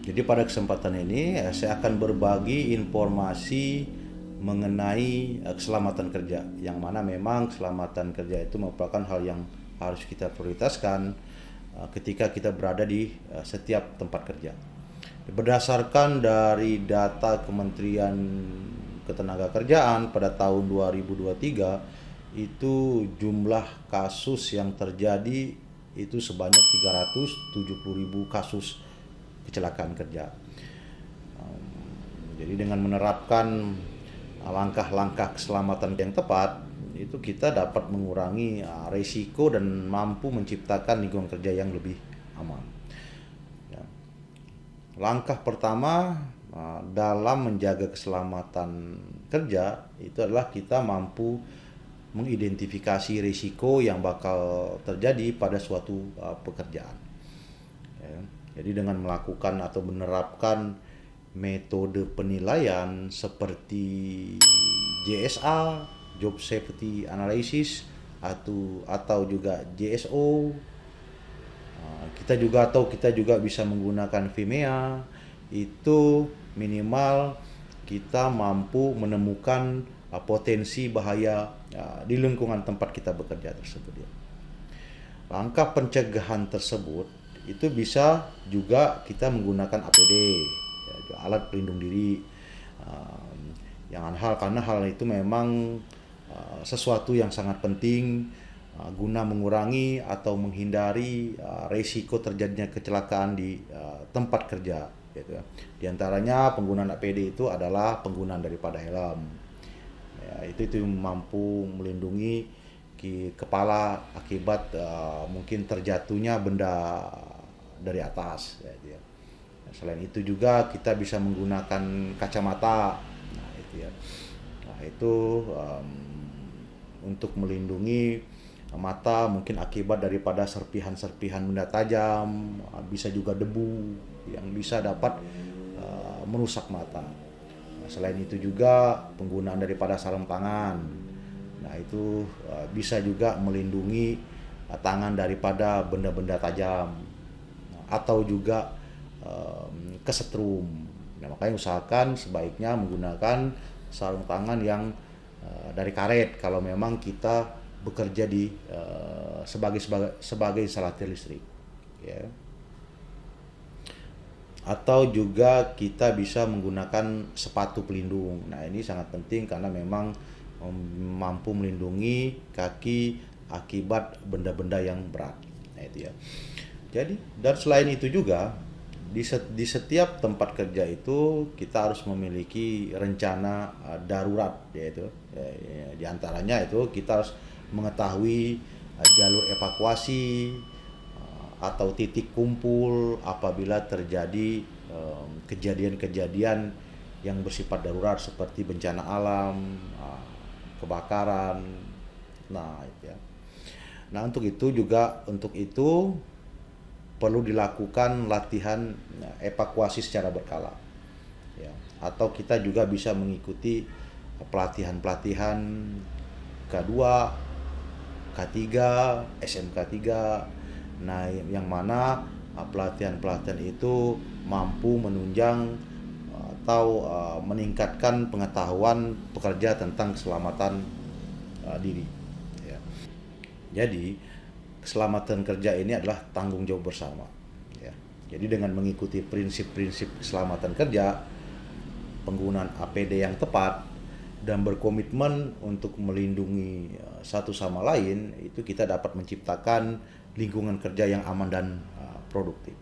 Jadi pada kesempatan ini saya akan berbagi informasi mengenai keselamatan kerja, yang mana memang keselamatan kerja itu merupakan hal yang harus kita prioritaskan ketika kita berada di setiap tempat kerja. Berdasarkan dari data Kementerian Ketenagakerjaan pada tahun 2023, itu jumlah kasus yang terjadi itu sebanyak 370.000 kasus kecelakaan kerja. Jadi dengan menerapkan langkah-langkah keselamatan yang tepat, itu kita dapat mengurangi risiko dan mampu menciptakan lingkungan kerja yang lebih aman. Ya. Langkah pertama dalam menjaga keselamatan kerja itu adalah kita mampu mengidentifikasi risiko yang bakal terjadi pada suatu pekerjaan. Ya. Jadi dengan melakukan atau menerapkan metode penilaian seperti JSA, Job Safety Analysis, atau juga JSO. Kita juga bisa menggunakan VIMEA. Itu minimal kita mampu menemukan potensi bahaya di lingkungan tempat kita bekerja tersebut. Langkah pencegahan tersebut itu bisa juga kita menggunakan APD, alat pelindung diri, karena hal itu memang sesuatu yang sangat penting guna mengurangi atau menghindari risiko terjadinya kecelakaan di tempat kerja. Gitu. Di antaranya penggunaan APD itu adalah penggunaan daripada helm. Ya, itu mampu melindungi kepala akibat mungkin terjatuhnya benda dari atas. Ya. Selain itu juga kita bisa menggunakan kacamata. Itu untuk melindungi mata mungkin akibat daripada serpihan-serpihan benda tajam, bisa juga debu yang bisa dapat merusak mata. Selain itu juga penggunaan daripada sarung tangan. Itu bisa juga melindungi tangan daripada benda-benda tajam atau juga kesetrum. Makanya usahakan sebaiknya menggunakan sarung tangan yang dari karet kalau memang kita bekerja di sebagai instalator listrik. Ya. Atau juga kita bisa menggunakan sepatu pelindung. Ini sangat penting karena memang mampu melindungi kaki akibat benda-benda yang berat. Itu ya. Jadi, dan selain itu juga di setiap tempat kerja itu kita harus memiliki rencana darurat, yaitu di antaranya itu kita harus mengetahui jalur evakuasi atau titik kumpul apabila terjadi kejadian-kejadian yang bersifat darurat seperti bencana alam, kebakaran. Untuk itu perlu dilakukan latihan evakuasi secara berkala. Ya. Atau kita juga bisa mengikuti pelatihan-pelatihan K2, K3, SMK 3. Yang mana pelatihan-pelatihan itu mampu menunjang atau meningkatkan pengetahuan pekerja tentang keselamatan diri. Ya. Jadi keselamatan kerja ini adalah tanggung jawab bersama. Ya. Jadi dengan mengikuti prinsip-prinsip keselamatan kerja, penggunaan APD yang tepat, dan berkomitmen untuk melindungi satu sama lain, itu kita dapat menciptakan lingkungan kerja yang aman dan produktif.